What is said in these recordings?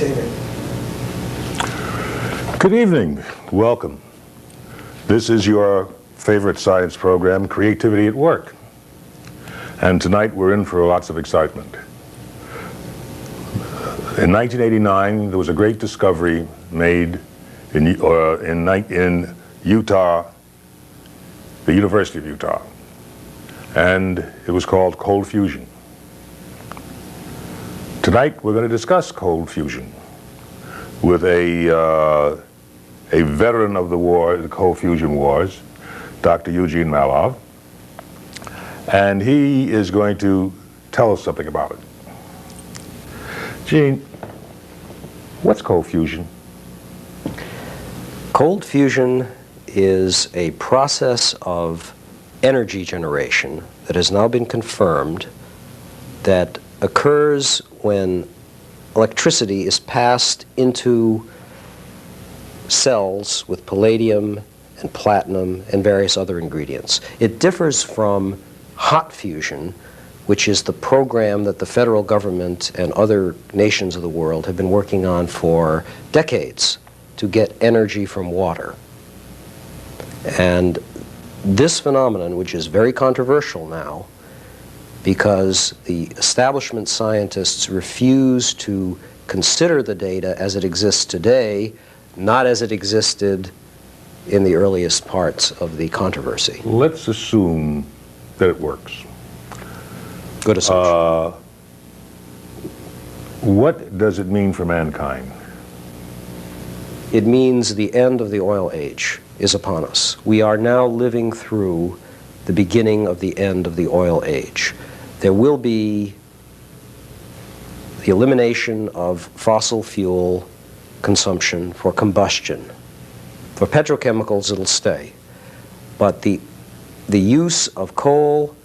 David. Good evening. Welcome. This is your favorite science program, Creativity at Work. And tonight we're in for lots of excitement. In 1989, there was a great discovery made in Utah, the University of Utah, and it was called cold fusion. Tonight we're going to discuss cold fusion with a veteran of the war, the cold fusion wars, Dr. Eugene Mallove, and he is going to tell us something about it. Gene, what's cold fusion? Cold fusion is a process of energy generation that has now been confirmed that occurs when electricity is passed into cells with palladium and platinum and various other ingredients. It differs from hot fusion, which is the program that the federal government and other nations of the world have been working on for decades to get energy from water. And this phenomenon, which is very controversial now, because the establishment scientists refuse to consider the data as it exists today, not as it existed in the earliest parts of the controversy. Let's assume that it works. Good assumption. What does it mean for mankind? It means the end of the oil age is upon us. We are now living through the beginning of the end of the oil age. There will be the elimination of fossil fuel consumption for combustion. For petrochemicals, it'll stay. But the use of coal,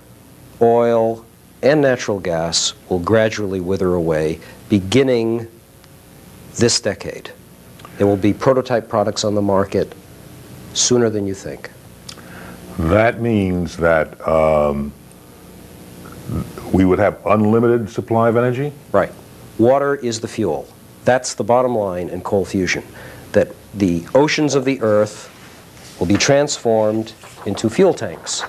oil, and natural gas will gradually wither away, beginning this decade. There will be prototype products on the market sooner than you think. That means that we would have unlimited supply of energy? Right. Water is the fuel. That's the bottom line in cold fusion, that the oceans of the Earth will be transformed into fuel tanks.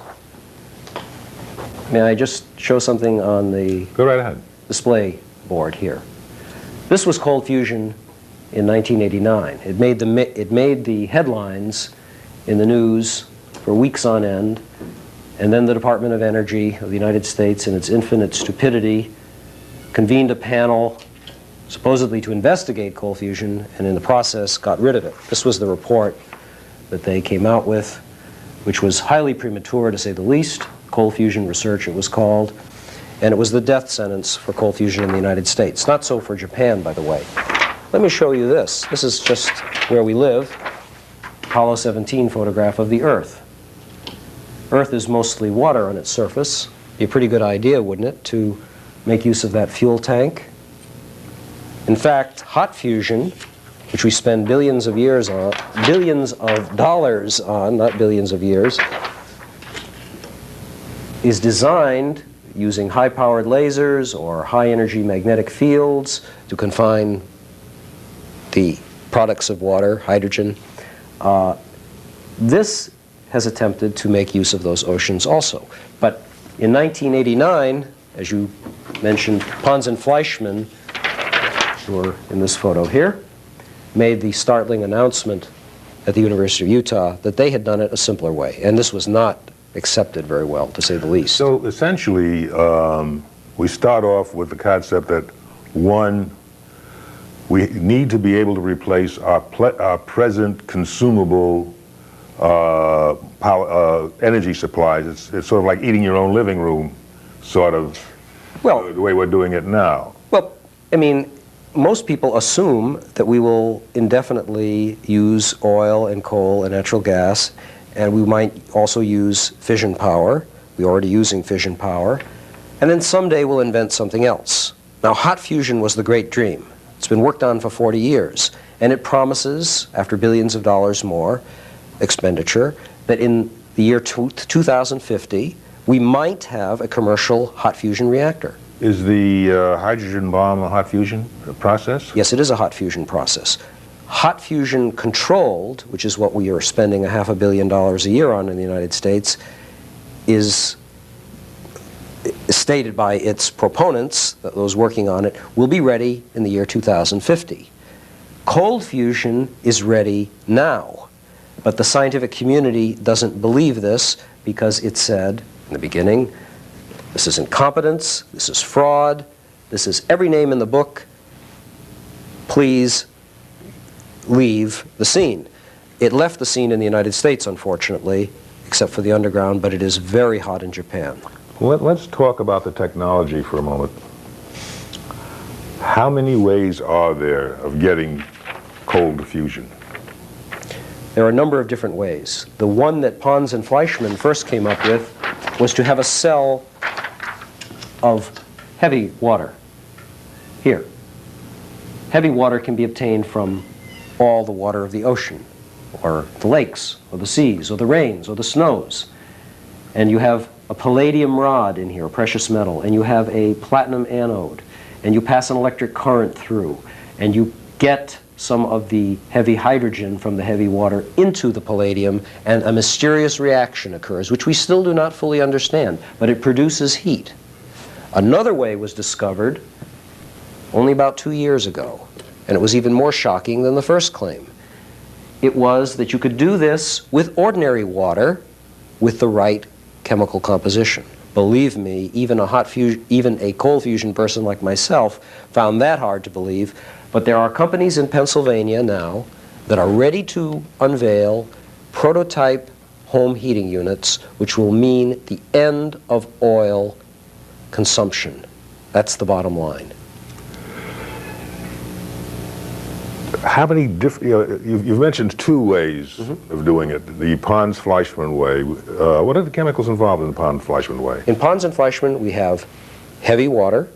May I just show something on the Go right ahead. display board here? This was cold fusion in 1989. It made the headlines in the news for weeks on end, and then the Department of Energy of the United States, in its infinite stupidity, convened a panel supposedly to investigate cold fusion, and in the process got rid of it. This was the report that they came out with, which was highly premature to say the least. Cold fusion research, it was called, and it was the death sentence for cold fusion in the United States. Not so for Japan, by the way. Let me show you this. This is just where we live. Apollo 17 photograph of the Earth. Earth is mostly water on its surface. Be a pretty good idea, wouldn't it, to make use of that fuel tank? In fact, hot fusion, which we spend billions of dollars on, not billions of years, is designed using high-powered lasers or high-energy magnetic fields to confine the products of water, hydrogen. This has attempted to make use of those oceans also. But in 1989, as you mentioned, Pons and Fleischmann, who are in this photo here, made the startling announcement at the University of Utah that they had done it a simpler way. And this was not accepted very well, to say the least. So essentially, we start off with the concept that, one, we need to be able to replace our present consumable energy supplies. It's sort of like eating your own living room, sort of, the way we're doing it now. Well, I mean, most people assume that we will indefinitely use oil and coal and natural gas, and we might also use fission power. We're already using fission power. And then someday we'll invent something else. Now, hot fusion was the great dream. It's been worked on for 40 years. And it promises, after billions of dollars more expenditure, that in the year 2050, we might have a commercial hot fusion reactor. Is the hydrogen bomb a hot fusion process? Yes, it is a hot fusion process. Hot fusion controlled, which is what we are spending $500 million a year on in the United States, is stated by its proponents, those working on it, will be ready in the year 2050. Cold fusion is ready now, but the scientific community doesn't believe this because it said in the beginning, this is incompetence, this is fraud, this is every name in the book, please leave the scene. It left the scene in the United States, unfortunately, except for the underground, but it is very hot in Japan. Let's talk about the technology for a moment. How many ways are there of getting cold fusion? There are a number of different ways. The one that Pons and Fleischmann first came up with was to have a cell of heavy water. Here. Heavy water can be obtained from all the water of the ocean, or the lakes, or the seas, or the rains, or the snows. And you have a palladium rod in here, a precious metal, and you have a platinum anode, and you pass an electric current through, and you get some of the heavy hydrogen from the heavy water into the palladium, and a mysterious reaction occurs, which we still do not fully understand, but it produces heat. Another way was discovered only about 2 years ago, and it was even more shocking than the first claim. It was that you could do this with ordinary water with the right chemical composition. Believe me, even a cold fusion person like myself found that hard to believe, but there are companies in Pennsylvania now that are ready to unveil prototype home heating units, which will mean the end of oil consumption. That's the bottom line. How many different, you've mentioned 2 ways of doing it, the Pons-Fleischmann way. What are the chemicals involved in the Pons-Fleischmann way? In Pons and Fleischmann, we have heavy water,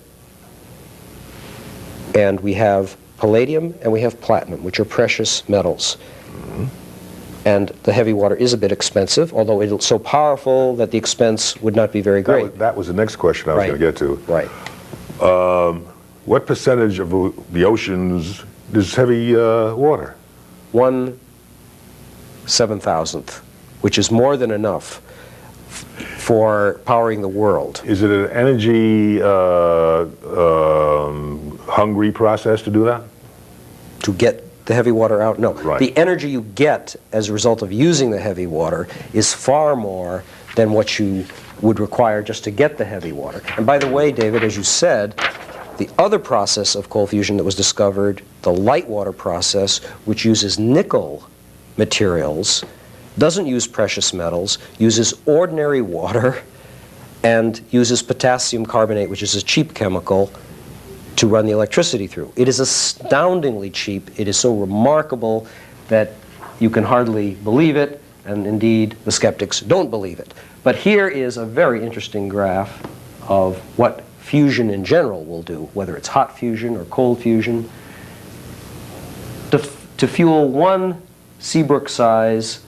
and we have palladium, and we have platinum, which are precious metals. And the heavy water is a bit expensive, although it's so powerful that the expense would not be very great. That was the next question I was going to get to. Right. What percentage of the oceans is heavy water? 1/7,000th, which is more than enough for powering the world. Is it an energy hungry process to do that? To get the heavy water out? No. Right. The energy you get as a result of using the heavy water is far more than what you would require just to get the heavy water. And by the way, David, as you said, the other process of cold fusion that was discovered, the light water process, which uses nickel materials, doesn't use precious metals, uses ordinary water, and uses potassium carbonate, which is a cheap chemical, to run the electricity through. It is astoundingly cheap. It is so remarkable that you can hardly believe it, and indeed the skeptics don't believe it. But here is a very interesting graph of what fusion in general will do, whether it's hot fusion or cold fusion. To fuel one Seabrook-size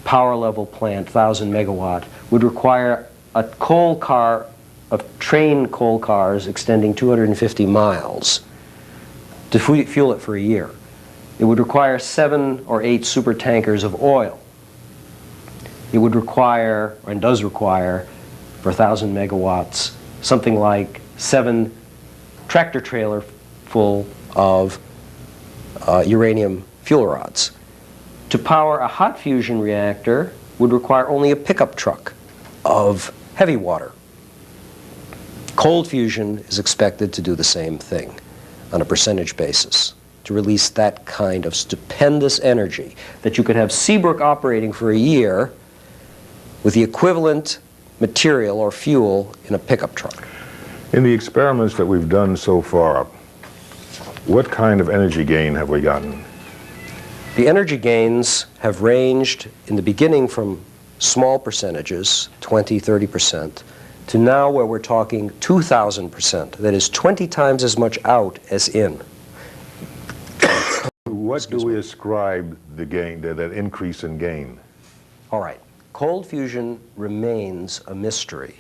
power level plant, 1,000 megawatt, would require a coal car, of train coal cars extending 250 miles to fuel it for a year. It would require 7 or 8 super tankers of oil. It would require, and does require, for 1,000 megawatts, something like 7 tractor trailer full of uranium fuel rods. To power a hot fusion reactor would require only a pickup truck of heavy water. Cold fusion is expected to do the same thing on a percentage basis, to release that kind of stupendous energy that you could have Seabrook operating for a year with the equivalent material or fuel in a pickup truck. In the experiments that we've done so far, what kind of energy gain have we gotten? The energy gains have ranged in the beginning from small percentages, 20, 30%, to now where we're talking 2,000%. That is 20 times as much out as in. What do we ascribe the gain, that increase in gain? All right. Cold fusion remains a mystery.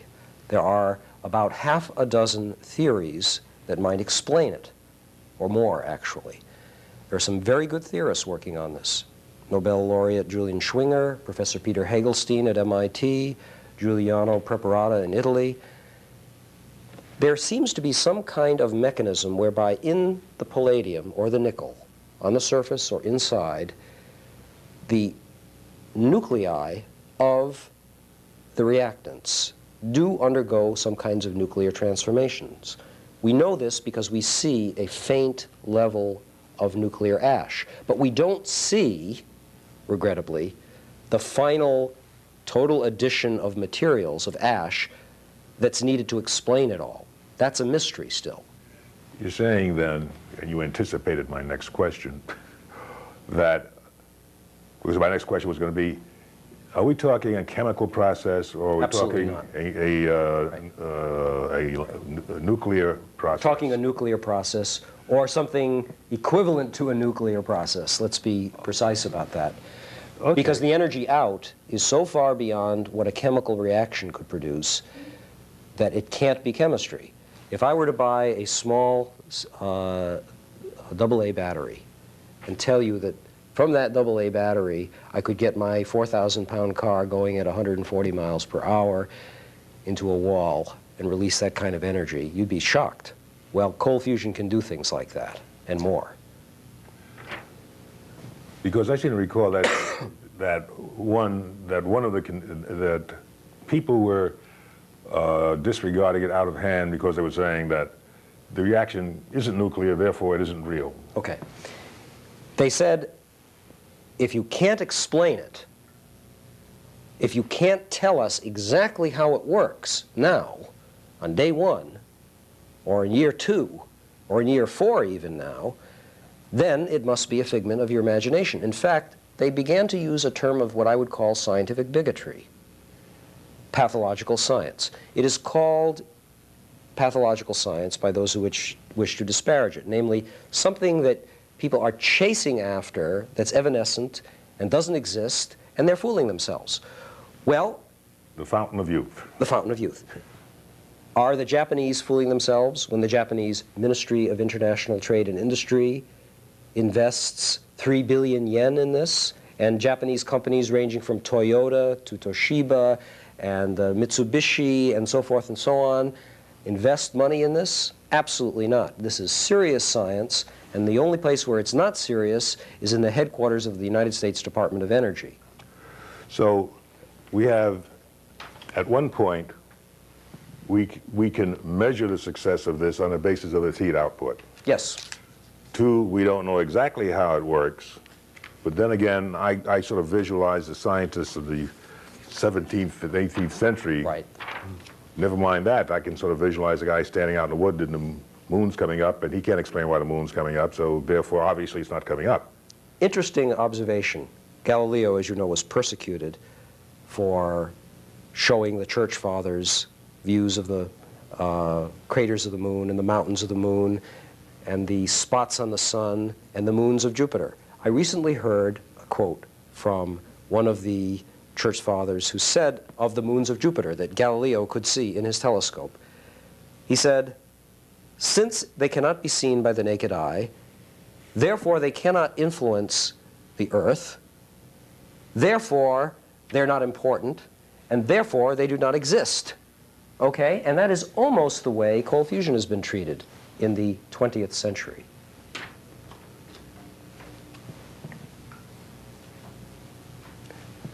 There are about half a dozen theories that might explain it, or more, actually. There are some very good theorists working on this. Nobel laureate Julian Schwinger, Professor Peter Hagelstein at MIT, Giuliano Preparata in Italy. There seems to be some kind of mechanism whereby in the palladium or the nickel, on the surface or inside, the nuclei of the reactants do undergo some kinds of nuclear transformations. We know this because we see a faint level of nuclear ash, but we don't see, regrettably, the final total addition of materials, of ash, that's needed to explain it all. That's a mystery still. You're saying then, and you anticipated my next question, that, because my next question was going to be, are we talking a chemical process, or are we Absolutely talking a nuclear process? Talking a nuclear process, or something equivalent to a nuclear process. Let's be precise about that. Okay. Because the energy out is so far beyond what a chemical reaction could produce that it can't be chemistry. If I were to buy a small AA battery and tell you that from that AA battery I could get my 4,000-pound car going at 140 miles per hour into a wall and release that kind of energy, you'd be shocked. Well, cold fusion can do things like that and more. Because I seem to recall that that people were disregarding it out of hand because they were saying that the reaction isn't nuclear, therefore it isn't real. Okay. They said, if you can't explain it, if you can't tell us exactly how it works now, on day one, or in year 2, or in year 4 even now, then it must be a figment of your imagination. In fact, they began to use a term of what I would call scientific bigotry, pathological science. It is called pathological science by those who wish to disparage it, namely something that people are chasing after that's evanescent and doesn't exist, and they're fooling themselves. Well, The fountain of youth. the fountain of youth. Are the Japanese fooling themselves when the Japanese Ministry of International Trade and Industry invests 3 billion yen in this, and Japanese companies ranging from Toyota to Toshiba and Mitsubishi and so forth and so on invest money in this? Absolutely not. This is serious science, and the only place where it's not serious is in the headquarters of the United States Department of Energy. So we have, at one point, we can measure the success of this on the basis of its heat output. Yes. 2, we don't know exactly how it works, but then again, I sort of visualize the scientists of the 17th and 18th century. Right. Never mind that, I can sort of visualize a guy standing out in the wood and the moon's coming up, and he can't explain why the moon's coming up, so therefore, obviously, it's not coming up. Interesting observation. Galileo, as you know, was persecuted for showing the Church Fathers views of the craters of the moon and the mountains of the moon and the spots on the sun and the moons of Jupiter. I recently heard a quote from one of the Church Fathers who said of the moons of Jupiter that Galileo could see in his telescope. He said, since they cannot be seen by the naked eye, therefore they cannot influence the Earth, therefore they're not important, and therefore they do not exist. Okay? And that is almost the way cold fusion has been treated in the 20th century.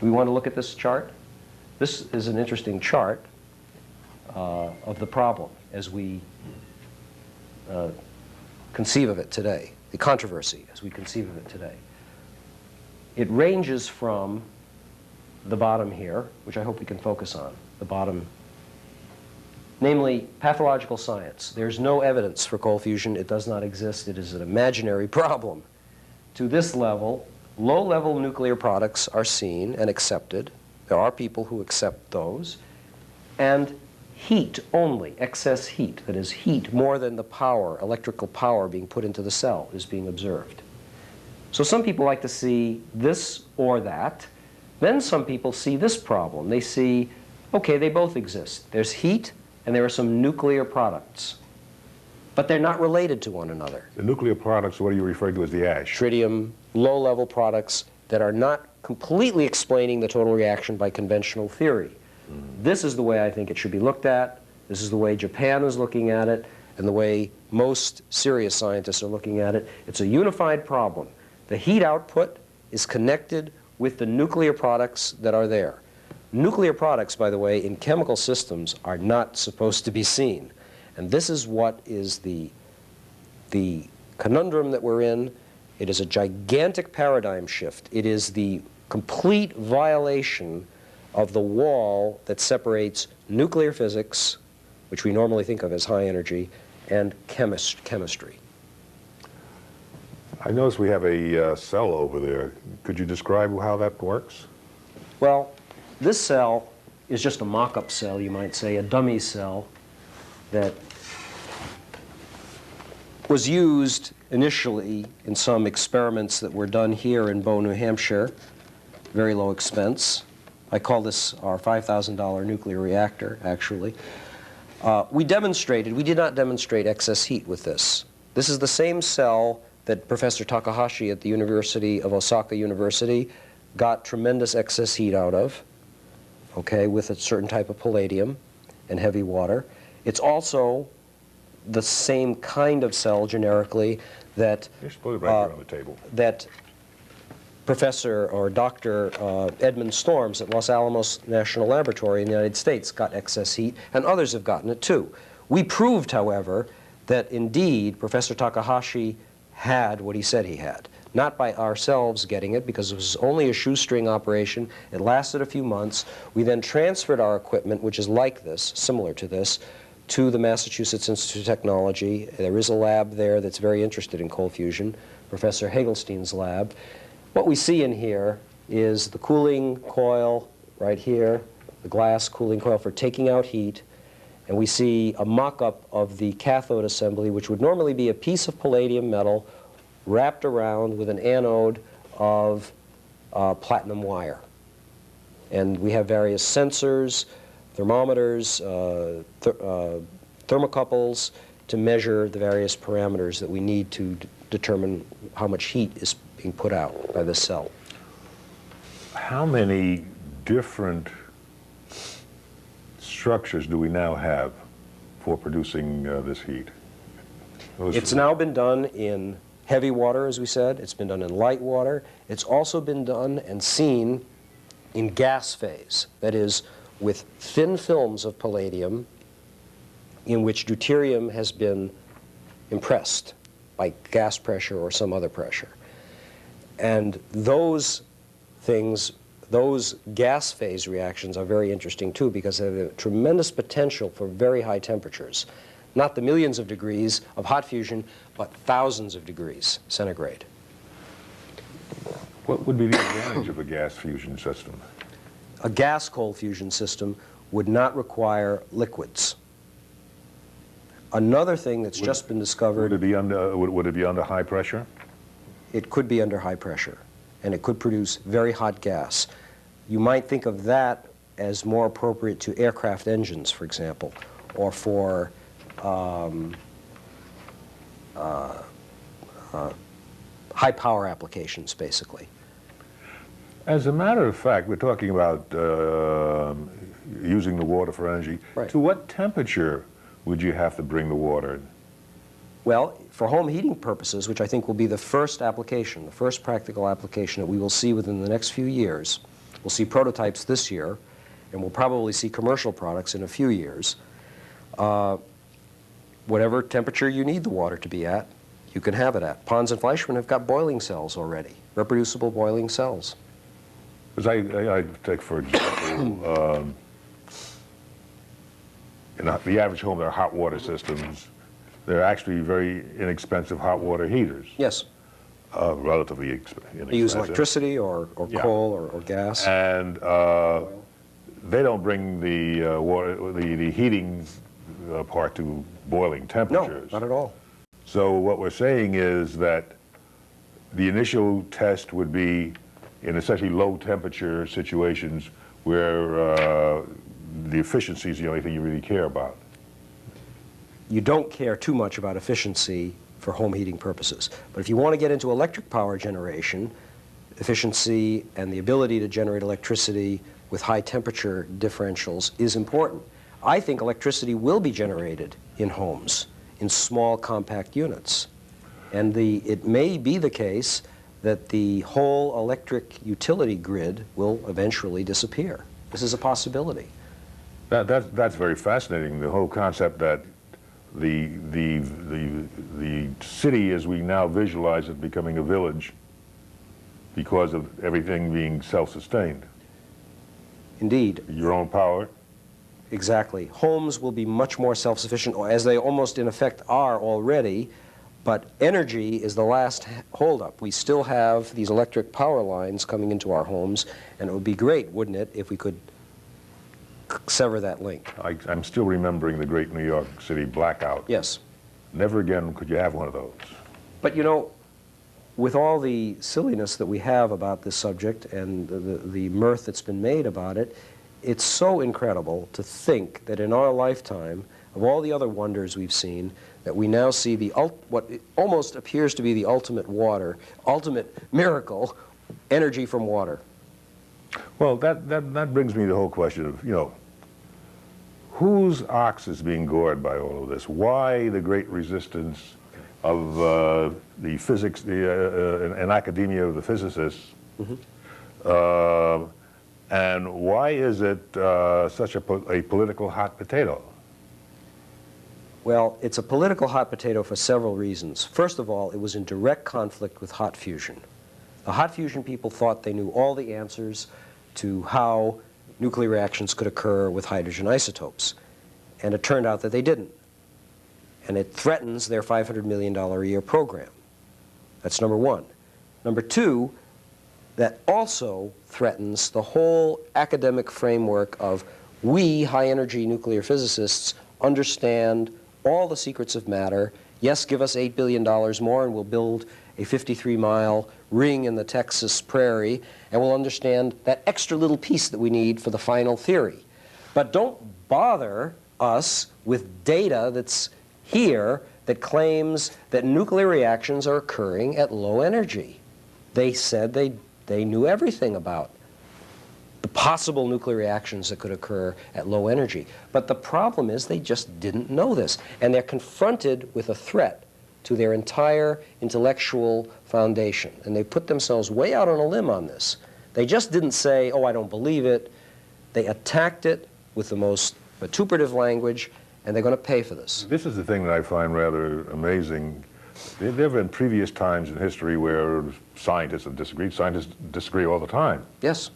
We want to look at this chart. This is an interesting chart of the problem as we conceive of it today, the controversy as we conceive of it today. It ranges from the bottom here, which I hope we can focus on, the bottom, namely pathological science. There's no evidence for cold fusion. It does not exist. It is an imaginary problem. To this level, low-level nuclear products are seen and accepted. There are people who accept those. And heat only, excess heat, that is heat more than the power, electrical power being put into the cell, is being observed. So some people like to see this or that. Then some people see this problem. They see, okay, they both exist. There's heat and there are some nuclear products. But they're not related to one another. The nuclear products, what are you referring to as the ash? Tritium, low-level products that are not completely explaining the total reaction by conventional theory. This is the way I think it should be looked at. This is the way Japan is looking at it, and the way most serious scientists are looking at it. It's a unified problem. The heat output is connected with the nuclear products that are there. Nuclear products, by the way, in chemical systems are not supposed to be seen. And this is what is the conundrum that we're in. It is a gigantic paradigm shift. It is the complete violation of the wall that separates nuclear physics, which we normally think of as high energy, and chemistry. I notice we have a cell over there. Could you describe how that works? Well, this cell is just a mock-up cell, you might say, a dummy cell that was used initially in some experiments that were done here in Bow, New Hampshire, very low expense. I call this our $5,000 nuclear reactor, actually. We did not demonstrate excess heat with this. This is the same cell that Professor Takahashi at the University of Osaka University got tremendous excess heat out of, okay, with a certain type of palladium and heavy water. It's also the same kind of cell, generically, that Just put it right there on the table. that Professor or Dr. Edmund Storms at Los Alamos National Laboratory in the United States got excess heat, and others have gotten it too. We proved, however, that indeed Professor Takahashi had what he said he had. Not by ourselves getting it, because it was only a shoestring operation. It lasted a few months. We then transferred our equipment, which is like this, similar to this, to the Massachusetts Institute of Technology. There is a lab there that's very interested in cold fusion, Professor Hagelstein's lab. What we see in here is the cooling coil right here, the glass cooling coil for taking out heat, and we see a mock-up of the cathode assembly, which would normally be a piece of palladium metal wrapped around with an anode of platinum wire. And we have various sensors, thermometers, thermocouples to measure the various parameters that we need to determine how much heat is being put out by this cell. How many different structures do we now have for producing this heat? It's now been done in heavy water, as we said. It's been done in light water. It's also been done and seen in gas phase, that is, with thin films of palladium in which deuterium has been impressed by gas pressure or some other pressure. And those things, those gas phase reactions are very interesting too, because they have a tremendous potential for very high temperatures. Not the millions of degrees of hot fusion, but thousands of degrees centigrade. What would be the advantage of a gas fusion system? A gas cold fusion system would not require liquids. Another thing that's just been discovered... Would it be under high pressure? It could be under high pressure, and it could produce very hot gas. You might think of that as more appropriate to aircraft engines, for example, or for high power applications, basically. As a matter of fact, we're talking about using the water for energy. Right. To what temperature would you have to bring the water? Well, for home heating purposes, which I think will be the first application, the first practical application that we will see within the next few years, we'll see prototypes this year, and we'll probably see commercial products in a few years. Whatever temperature you need the water to be at, you can have it at. Pons and Fleischmann have got boiling cells already, reproducible boiling cells. Because I take, for example, in the average home, there are hot water systems. They're actually very inexpensive hot water heaters. Yes. Relatively inexpensive. They use electricity or Yeah. coal or gas. And they don't bring the water, the heating part to boiling temperatures. No, not at all. So what we're saying is that the initial test would be in essentially low temperature situations where the efficiency is the only thing you really care about. you don't care too much about efficiency for home heating purposes. But if you want to get into electric power generation, efficiency and the ability to generate electricity with high temperature differentials is important. I think electricity will be generated in homes, in small compact units. And it may be the case that the whole electric utility grid will eventually disappear. This is a possibility. That's very fascinating, the whole concept that the city as we now visualize it becoming a village because of everything being self-sustained. Indeed. Your own power. Exactly. Homes will be much more self-sufficient, as they almost in effect are already, but energy is the last holdup. We still have these electric power lines coming into our homes, and it would be great, wouldn't it, if we could sever that link. I'm still remembering the great New York City blackout. Yes. Never again could you have one of those. But you know, with all the silliness that we have about this subject and the mirth that's been made about it, it's so incredible to think that in our lifetime, of all the other wonders we've seen, that we now see what almost appears to be the ultimate miracle, energy from water. Well, that brings me to the whole question of, you know, whose ox is being gored by all of this? Why the great resistance of the physics, and academia of the physicists? Mm-hmm. And why is it such a political hot potato? Well, it's a political hot potato for several reasons. First of all, it was in direct conflict with hot fusion. The hot fusion people thought they knew all the answers to how nuclear reactions could occur with hydrogen isotopes. And it turned out that they didn't. And it threatens their $500 million a year program. That's number one. Number two, that also threatens the whole academic framework of we, high-energy nuclear physicists, understand all the secrets of matter. Yes, give us $8 billion more and we'll build a 53-mile ring in the Texas prairie, and we'll understand that extra little piece that we need for the final theory. But don't bother us with data that's here that claims that nuclear reactions are occurring at low energy. They said they knew everything about the possible nuclear reactions that could occur at low energy. But the problem is they just didn't know this. And they're confronted with a threat to their entire intellectual foundation. And they put themselves way out on a limb on this. They just didn't say, oh, I don't believe it. They attacked it with the most vituperative language, and they're going to pay for this. This is the thing that I find rather amazing. There have been previous times in history where scientists have disagreed. Scientists disagree all the time. Yes.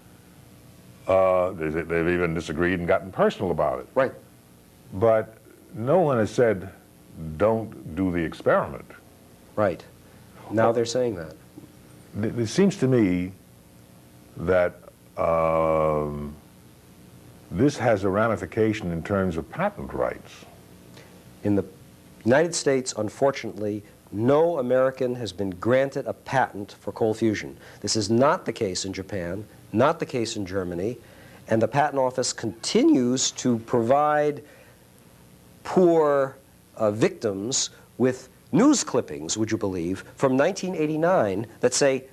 They've even disagreed and gotten personal about it. Right. But no one has said, don't do the experiment. Right. Now they're saying that. It seems to me that this has a ramification in terms of patent rights. In the United States, unfortunately, no American has been granted a patent for cold fusion. This is not the case in Japan, not the case in Germany, and the Patent Office continues to provide poor victims with news clippings, would you believe, from 1989 that say,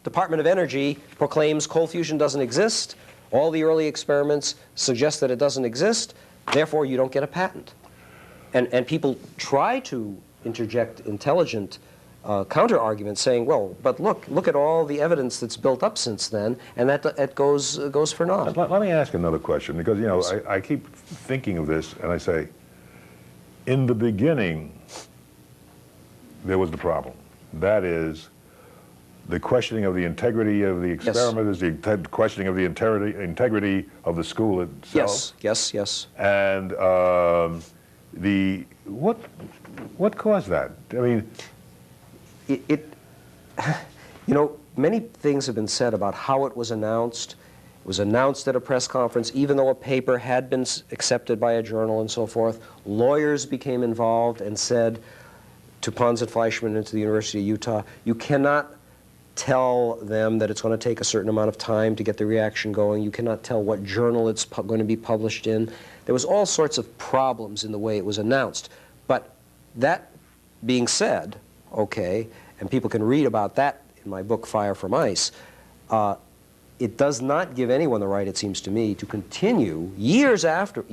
Department of Energy proclaims cold fusion doesn't exist, all the early experiments suggest that it doesn't exist, therefore you don't get a patent. And people try to interject intelligent counter-arguments saying, well, but look at all the evidence that's built up since then, and that goes for naught. Let me ask another question, because, you know, I keep thinking of this, and I say, in the beginning, there was the problem. That is, the questioning of the integrity of the experimenters, yes. The questioning of the integrity of the school itself. Yes. And what caused that? I mean, you know, many things have been said about how it was announced. It was announced at a press conference, even though a paper had been accepted by a journal and so forth. Lawyers became involved and said to Pons and Fleischmann and to the University of Utah, you cannot tell them that it's going to take a certain amount of time to get the reaction going. You cannot tell what journal it's going to be published in. There was all sorts of problems in the way it was announced. But that being said, okay, and people can read about that in my book, Fire from Ice, it does not give anyone the right, it seems to me, to continue years afterwards,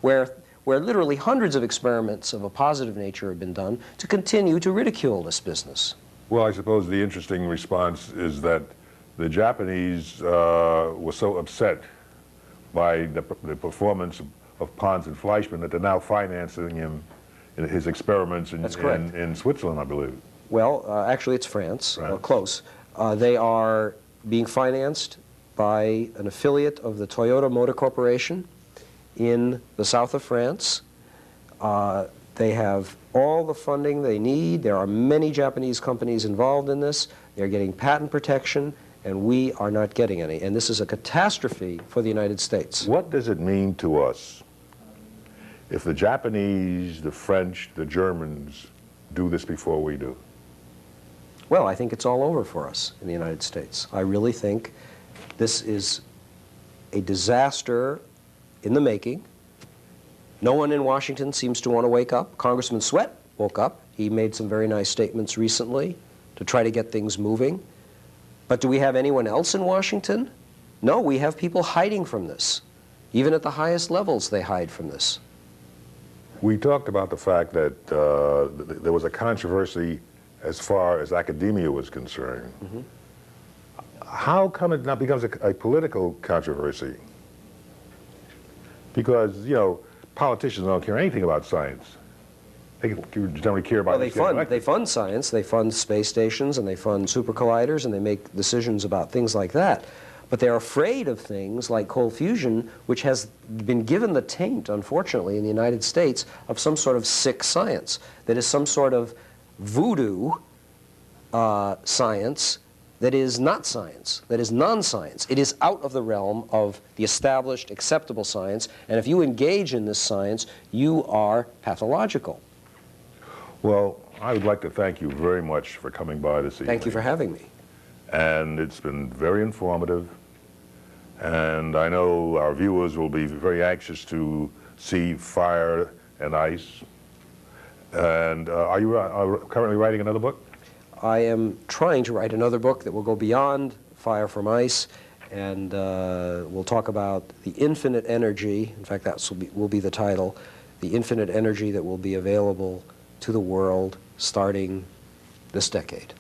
where literally hundreds of experiments of a positive nature have been done, to continue to ridicule this business. Well, I suppose the interesting response is that the Japanese were so upset by the performance of Pons and Fleischmann that they're now financing him in his experiments in Switzerland, I believe. Well, actually it's France, close. They are being financed by an affiliate of the Toyota Motor Corporation in the south of France. They have all the funding they need. There are many Japanese companies involved in this. They're getting patent protection, and we are not getting any. And this is a catastrophe for the United States. What does it mean to us if the Japanese, the French, the Germans do this before we do? Well, I think it's all over for us in the United States. I really think this is a disaster in the making. No one in Washington seems to want to wake up. Congressman Sweat woke up. He made some very nice statements recently to try to get things moving. But do we have anyone else in Washington? No, we have people hiding from this. Even at the highest levels, they hide from this. We talked about the fact that there was a controversy as far as academia was concerned. Mm-hmm. How come it now becomes a political controversy? Because, you know, politicians don't care anything about science. They generally care about... Well, they fund science, they fund space stations, and they fund super colliders, and they make decisions about things like that. But they're afraid of things like cold fusion, which has been given the taint, unfortunately, in the United States, of some sort of sick science. That is some sort of voodoo science that is not science, that is non-science. It is out of the realm of the established, acceptable science, and if you engage in this science, you are pathological. Well, I would like to thank you very much for coming by this evening. Thank you for having me. And it's been very informative, and I know our viewers will be very anxious to see Fire and Ice. And are you currently writing another book? I am trying to write another book that will go beyond Fire from Ice, and we'll talk about the infinite energy. In fact, that will be the title, the infinite energy that will be available to the world starting this decade.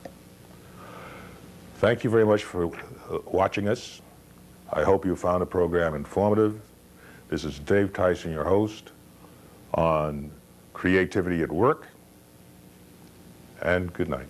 Thank you very much for watching us. I hope you found the program informative. This is Dave Tyson, your host, on Creativity at Work, and good night.